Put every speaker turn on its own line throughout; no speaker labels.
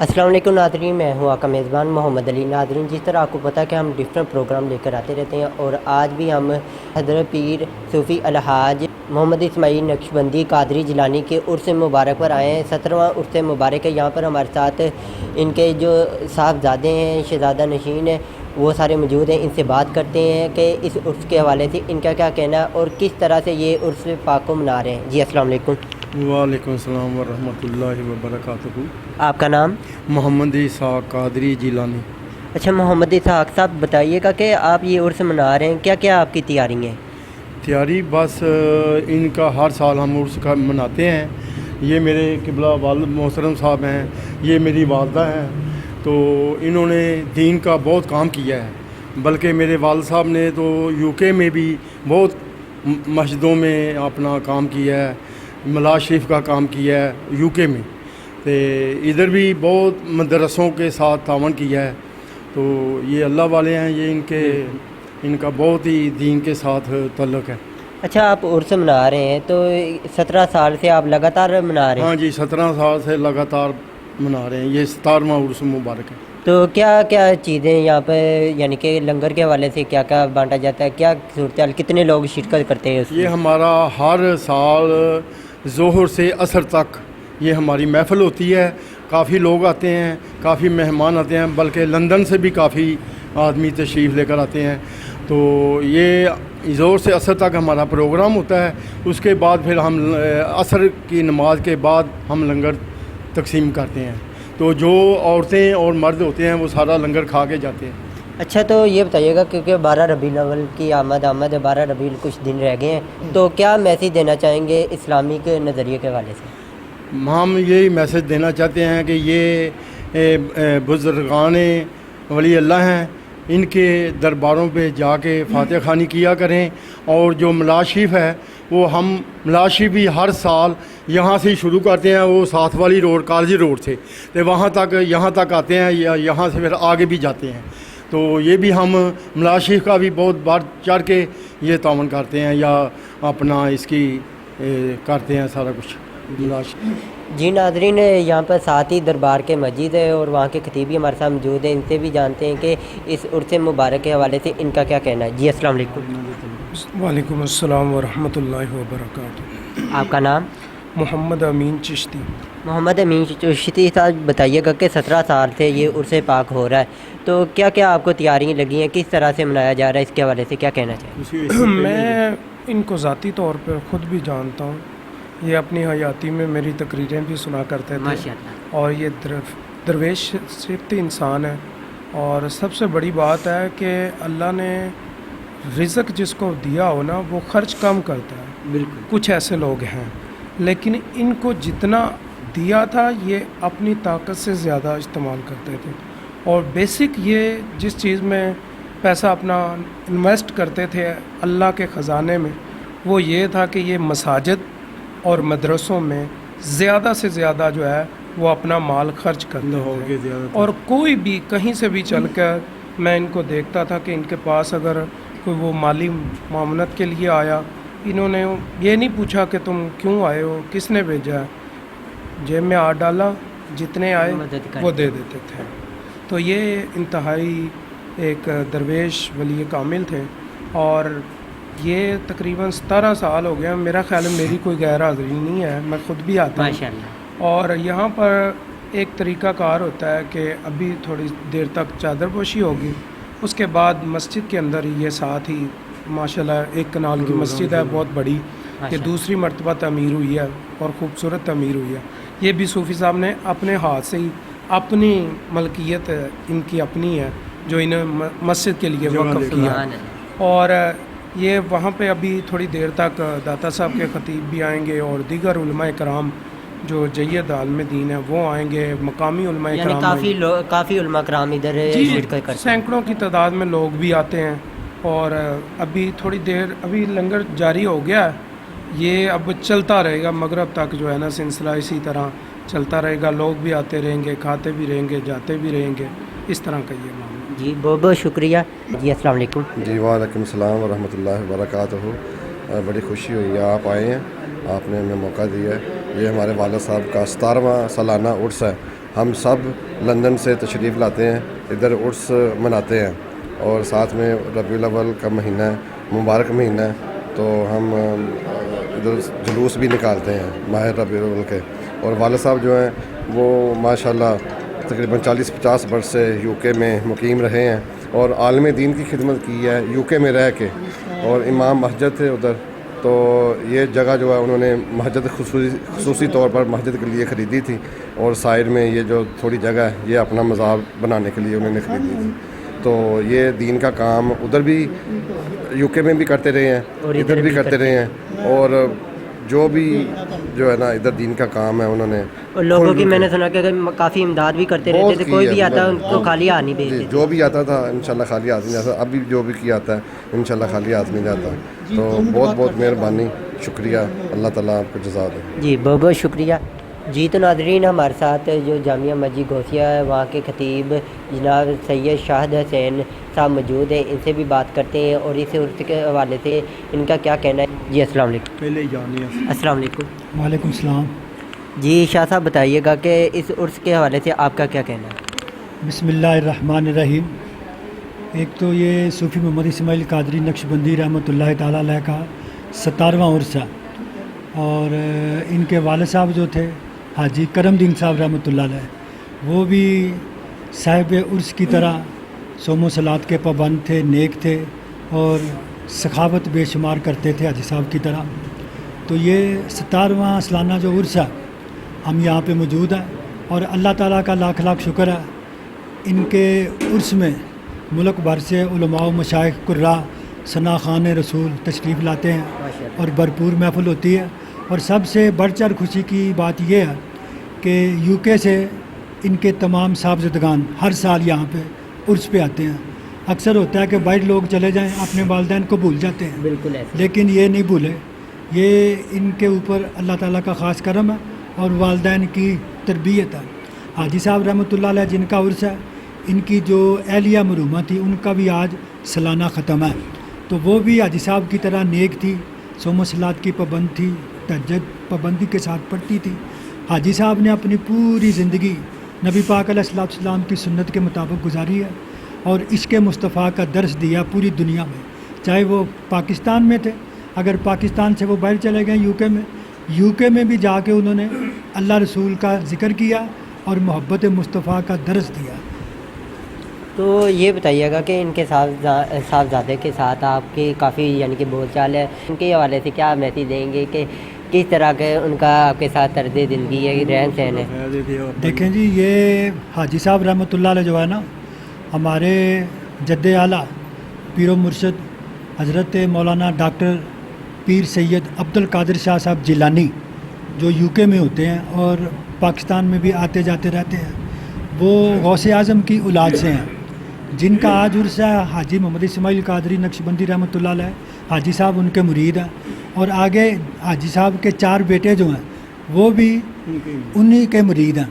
السلام علیکم ناظرین، میں ہوں آپ کا میزبان محمد علی۔ ناظرین، جس طرح آپ کو پتہ ہے کہ ہم ڈفرینٹ پروگرام لے کر آتے رہتے ہیں، اور آج بھی ہم حضرت پیر صوفی الحاج محمد اسماعیل نقشبندی قادری جیلانی کے عرس مبارک پر آئے ہیں۔ 17واں عرس مبارک ہے۔ یہاں پر ہمارے ساتھ ان کے جو صاحبزادے ہیں، شہزادہ نشین ہیں، وہ سارے موجود ہیں۔ ان سے بات کرتے ہیں کہ اس عرس کے حوالے سے ان کا کیا کہنا ہے اور کس طرح سے یہ عرس پاک کو منا رہے ہیں۔ جی السلام علیکم۔
وعلیکم السلام ورحمۃ اللہ وبرکاتہ۔
آپ کا نام؟
محمد اسحاق قادری جیلانی۔
اچھا محمد اسحاق صاحب، بتائیے گا کہ آپ یہ عرس منا رہے ہیں، کیا کیا آپ کی تیاری ہیں؟
تیاری بس ان کا ہر سال ہم عرس کا مناتے ہیں۔ یہ میرے قبلہ والد محترم صاحب ہیں، یہ میری والدہ ہیں، تو انہوں نے دین کا بہت کام کیا ہے۔ بلکہ میرے والد صاحب نے تو یو کے میں بھی بہت مسجدوں میں اپنا کام کیا ہے، ملاز شریف کا کام کیا ہے یو کے میں، تو ادھر بھی بہت مدرسوں کے ساتھ تعاون کیا ہے۔ تو یہ اللہ والے ہیں، یہ ان کا بہت ہی دین کے ساتھ تعلق ہے۔
اچھا، آپ عرس منا رہے ہیں تو 17 سال سے آپ لگاتار منا رہے ہیں؟
ہاں جی، 17 سال سے لگاتار منا رہے ہیں۔ یہ 17واں عرس مبارک ہے۔
تو کیا کیا چیزیں یہاں پہ، یعنی کہ لنگر کے حوالے سے کیا کیا بانٹا جاتا ہے، کیا صورتحال، کتنے لوگ شرکت کرتے ہیں اس میں؟
یہ ہمارا ہر سال ظہر سے عصر تک یہ ہماری محفل ہوتی ہے۔ کافی لوگ آتے ہیں، کافی مہمان آتے ہیں، بلکہ لندن سے بھی کافی آدمی تشریف لے کر آتے ہیں۔ تو یہ ظہر سے عصر تک ہمارا پروگرام ہوتا ہے۔ اس کے بعد پھر ہم عصر کی نماز کے بعد ہم لنگر تقسیم کرتے ہیں۔ تو جو عورتیں اور مرد ہوتے ہیں وہ سارا لنگر کھا کے جاتے ہیں۔
اچھا، تو یہ بتائیے گا کیونکہ 12 ربیع الاول کی آمد ہے، 12 ربیع کچھ دن رہ گئے ہیں، تو کیا میسیج دینا چاہیں گے اسلامی کے نظریے کے حوالے سے؟
ہم یہی میسج دینا چاہتے ہیں کہ یہ بزرگان ولی اللہ ہیں، ان کے درباروں پہ جا کے فاتح خوانی کیا کریں۔ اور جو ملاز شریف ہے، وہ ہم ملاز شریف بھی ہر سال یہاں سے شروع کرتے ہیں، وہ ساتھ والی روڈ کالجی روڈ سے، تو وہاں تک یہاں تک آتے ہیں، یا یہاں سے پھر آگے بھی جاتے ہیں۔ تو یہ بھی ہم ملاز شریف کا بھی بہت بڑھ چڑھ کے یہ تعاون کرتے ہیں، یا اپنا اس کی کرتے ہیں سارا کچھ ملاز شریف۔
جی ناظرین، یہاں پر ساتھ ہی دربار کے مسجد ہے اور وہاں کے خطیب بھی ہمارے ساتھ موجود ہیں۔ ان سے بھی جانتے ہیں کہ اس عرس مبارک کے حوالے سے ان کا کیا کہنا ہے۔ جی السلام علیکم۔
وعلیکم السلام ورحمۃ اللہ وبرکاتہ۔
آپ کا نام؟
محمد امین چشتی۔
محمد امین چشتی صاحب، بتائیے گا کہ 17 سال سے یہ عرس پاک ہو رہا ہے، تو کیا کیا آپ کو تیاریاں لگی ہیں، کس طرح سے منایا جا رہا ہے، اس کے حوالے سے کیا کہنا چاہیں؟
میں ان کو ذاتی طور پر خود بھی جانتا ہوں، یہ اپنی حیاتی میں میری تقریریں بھی سنا کرتے تھے،
ماشاءاللہ۔
اور یہ درویش صفتی انسان ہے۔ اور سب سے بڑی بات ہے کہ اللہ نے رزق جس کو دیا ہو نا، وہ خرچ کم کرتا ہے۔
بالکل۔
کچھ ایسے لوگ ہیں، لیکن ان کو جتنا دیا تھا یہ اپنی طاقت سے زیادہ استعمال کرتے تھے۔ اور بیسک یہ جس چیز میں پیسہ اپنا انویسٹ کرتے تھے اللہ کے خزانے میں، وہ یہ تھا کہ یہ مساجد اور مدرسوں میں زیادہ سے زیادہ جو ہے وہ اپنا مال خرچ کرتے تھے۔ اور کوئی بھی کہیں سے بھی چل کر میں ان کو دیکھتا تھا کہ ان کے پاس اگر کوئی وہ مالی معاونت کے لیے آیا، انہوں نے یہ نہیں پوچھا کہ تم کیوں آئے ہو، کس نے بھیجا ہے، جیب میں آ ڈالا، جتنے آئے وہ دے دیتے تھے۔ تو یہ انتہائی ایک درویش ولی کامل تھے۔ اور یہ تقریباً 17 سال ہو گیا، میرا خیال ہے میری کوئی غیر حاضری نہیں ہے، میں خود بھی آتا ہوں۔
ماشاءاللہ۔
اور یہاں پر ایک طریقہ کار ہوتا ہے کہ ابھی تھوڑی دیر تک چادر پوشی ہوگی، اس کے بعد مسجد کے اندر ہی یہ ساتھ ہی ماشاءاللہ ایک کنال کی مسجد ہے بہت بڑی، یہ دوسری مرتبہ تعمیر ہوئی ہے اور خوبصورت تعمیر ہوئی ہے۔ یہ بھی صوفی صاحب نے اپنے ہاتھ سے ہی، اپنی ملکیت ان کی اپنی ہے جو انہیں مسجد کے لیے وقف کیا۔ اور یہ وہاں پہ ابھی تھوڑی دیر تک داتا صاحب کے خطیب بھی آئیں گے اور دیگر علماء کرام جو جید عالم دین ہے وہ آئیں گے، مقامی علماء کرام،
کافی علماء کرام ادھر شرکت کرتے ہیں،
سینکڑوں کی تعداد میں لوگ بھی آتے ہیں۔ اور ابھی تھوڑی دیر ابھی لنگر جاری ہو گیا ہے، یہ اب چلتا رہے گا مغرب تک جو ہے نا، سلسلہ اسی طرح چلتا رہے گا، لوگ بھی آتے رہیں گے، کھاتے بھی رہیں گے، جاتے بھی رہیں گے، اس طرح کا یہ معاملہ۔
جی بہت بہت شکریہ۔ جی السلام علیکم۔
جی وعلیکم السلام ورحمۃ اللہ وبرکاتہ۔ بڑی خوشی ہوئی ہے آپ آئے ہیں، آپ نے ہمیں موقع دیا ہے۔ یہ ہمارے والد صاحب کا 17واں سالانہ عرس ہے۔ ہم سب لندن سے تشریف لاتے ہیں، ادھر عرس مناتے ہیں، اور ساتھ میں ربیع الاول کا مہینہ ہے، مبارک مہینہ ہے، تو ہم ادھر جلوس بھی نکالتے ہیں ماہ ربیع الاول کے. اور والد صاحب جو ہیں وہ ماشاءاللہ تقریباً 40-50 برس سے یو کے میں مقیم رہے ہیں اور عالم دین کی خدمت کی ہے یو کے میں رہ کے، اور امام مسجد تھے ادھر. تو یہ جگہ جو ہے انہوں نے مسجد خصوصی طور پر مسجد کے لیے خریدی تھی، اور سائڈ میں یہ جو تھوڑی جگہ ہے یہ اپنا مزار بنانے کے لیے انہوں نے خریدی تھی. تو یہ دین کا کام ادھر بھی یو کے میں بھی کرتے رہے ہیں اور ادھر بھی کرتے رہے ہیں، اور جو بھی جو ہے نا ادھر دین کا کام ہے انہوں نے.
اور لوگوں کی میں نے سنا کہ کافی امداد بھی کرتے رہتے تھے، کوئی بھی آتا ان کو خالی ہاتھ نہیں بھیجتے.
جو بھی آتا تھا انشاءاللہ خالی ہاتھ نہیں جاتا، ابھی جو بھی کیا آتا ہے انشاءاللہ خالی ہاتھ نہیں جاتا. تو بہت بہت مہربانی، شکریہ، اللہ تعالیٰ آپ کو جزا دے.
جی بہت بہت شکریہ. جی تو ناظرین، ہمارے ساتھ جو جامعہ مسجد غوثیہ ہے وہاں کے خطیب جناب سید شاہد حسین صاحب موجود ہیں، ان سے بھی بات کرتے ہیں اور اس عرس کے حوالے سے ان کا کیا کہنا ہے. جی السلام علیکم.
پہلے جانیے.
السلام علیکم.
وعلیکم السلام.
جی شاہ صاحب بتائیے گا کہ اس عرس کے حوالے سے آپ کا کیا کہنا ہے.
بسم اللہ الرحمن الرحیم. ایک تو یہ صوفی محمد اسماعیل قادری نقشبندی رحمۃ اللہ تعالیٰ علیہ کا 17واں عرس ہے، اور ان کے والد صاحب جو تھے حاجی کرم دین صاحب رحمۃ اللہ علیہ، وہ بھی صاحب عرس کی طرح صوم و صلات کے پابند تھے، نیک تھے، اور سخاوت بے شمار کرتے تھے حاجی صاحب کی طرح. تو یہ 17واں سالانہ جو عرس ہے ہم یہاں پہ موجود ہیں، اور اللہ تعالیٰ کا لاکھ لاکھ شکر ہے ان کے عرس میں ملک بھر سے علماء و مشائخ قراء ثنا خوان رسول تشریف لاتے ہیں اور بھرپور محفل ہوتی ہے. اور سب سے بڑھ چڑھ خوشی کی بات یہ ہے کہ یو کے سے ان کے تمام صاحبزدگان ہر سال یہاں پہ عرس پہ آتے ہیں. اکثر ہوتا ہے کہ باہر لوگ چلے جائیں اپنے والدین کو بھول جاتے ہیں،
بالکل ایسے.
لیکن یہ نہیں بھولے. یہ ان کے اوپر اللہ تعالیٰ کا خاص کرم ہے اور والدین کی تربیت ہے. حاجی صاحب رحمۃ اللہ علیہ جن کا عرس ہے، ان کی جو اہلیہ مرحومہ تھی ان کا بھی آج سالانہ ختم ہے. تو وہ بھی حاجی صاحب کی طرح نیک تھی، صوم و صلات کی پابند تھی، تہجد پابندی کے ساتھ پڑھتی تھی. حاجی صاحب نے اپنی پوری زندگی نبی پاک علیہ السلام کی سنت کے مطابق گزاری ہے، اور عشق مصطفیٰ کا درس دیا پوری دنیا میں. چاہے وہ پاکستان میں تھے، اگر پاکستان سے وہ باہر چلے گئے یو کے میں بھی جا کے انہوں نے اللہ رسول کا ذکر کیا اور محبت مصطفیٰ کا درس دیا.
تو یہ بتائیے گا کہ ان کے صاحبزادے کے ساتھ آپ کی کافی یعنی کہ بول چال ہے، ان کے حوالے سے کیا میسیج دیں گے کہ کس طرح کے ان کا آپ کے ساتھ طرز زندگی ہے، رہن سہن ہے.
دیکھیں جی، یہ حاجی صاحب رحمۃ اللہ علیہ جو ہے نا، ہمارے جد اعلیٰ پیر و مرشد حضرت مولانا ڈاکٹر پیر سید عبد القادر شاہ صاحب جیلانی، جو یو کے میں ہوتے ہیں اور پاکستان میں بھی آتے جاتے رہتے ہیں، وہ غوث اعظم کی اولاد سے ہیں، جن کا آج عرس ہے. حاجی محمد اسماعیل قادری نقشبندی رحمۃ اللہ علیہ، حاجی صاحب ان کے مرید ہیں، اور آگے حاجی صاحب کے 4 بیٹے جو ہیں وہ بھی انہی کے مرید ہیں.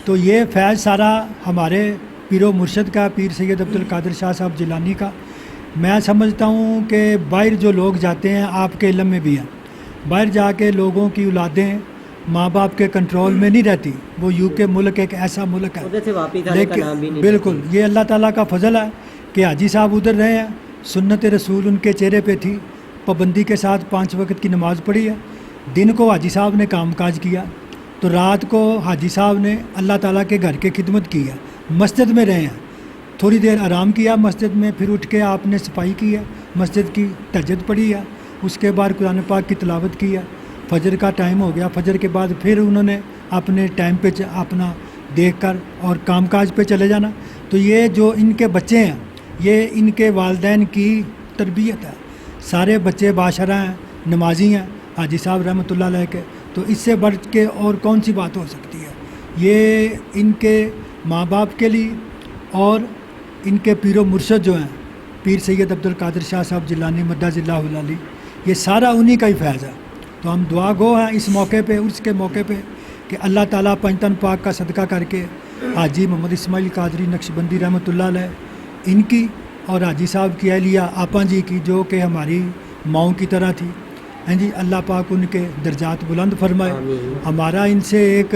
تو یہ فیض سارا ہمارے پیر و مرشد کا، پیر سید عبد القادر شاہ صاحب جیلانی کا. میں سمجھتا ہوں کہ باہر جو لوگ جاتے ہیں، آپ کے علم میں بھی ہیں، باہر جا کے لوگوں کی اولادیں ماں باپ کے کنٹرول میں نہیں رہتی. وہ یو کے ملک ایک ایسا ملک ہے، لیکن بالکل یہ اللہ تعالیٰ کا فضل ہے کہ حاجی صاحب ادھر رہے ہیں، سنت رسول ان کے چہرے پہ تھی، پابندی کے ساتھ 5 وقت کی نماز پڑھی ہے. دن کو حاجی صاحب نے کام کاج کیا، تو رات کو حاجی صاحب نے اللہ تعالیٰ کے گھر کی خدمت کی ہے. مسجد میں رہے ہیں، تھوڑی دیر آرام کیا مسجد میں، پھر اٹھ کے آپ نے صفائی کی ہے، مسجد کی تہجد پڑھی ہے، اس کے بعد قرآن پاک کی تلاوت کی ہے. فجر کا ٹائم ہو گیا، فجر کے بعد پھر انہوں نے اپنے ٹائم پہ اپنا دیکھ کر اور کام کاج پہ چلے جانا. تو یہ جو ان کے بچے ہیں، یہ ان کے والدین کی تربیت ہے. سارے بچے باشرہ ہیں، نمازی ہیں حاجی صاحب رحمۃ اللہ علیہ کے. تو اس سے بڑھ کے اور کون سی بات ہو سکتی ہے. یہ ان کے ماں باپ کے لیے اور ان کے پیر و مرشد جو ہیں پیر سید عبد القادر شاہ صاحب جیلانی مدد اللہ علیہ، یہ سارا انہی کا ہی فیض ہے. تو ہم دعا گو ہیں اس موقع پہ، عرس کے موقع پہ، کہ اللہ تعالیٰ پنجتن پاک کا صدقہ کر کے حاجی محمد اسماعیل قادری نقشبندی رحمۃ اللہ علیہ ان کی اور حاجی صاحب کی اہلیہ آپا جی کی، جو کہ ہماری ماؤں کی طرح تھی، ہیں جی، اللہ پاک ان کے درجات بلند فرمائے. ہمارا ان سے ایک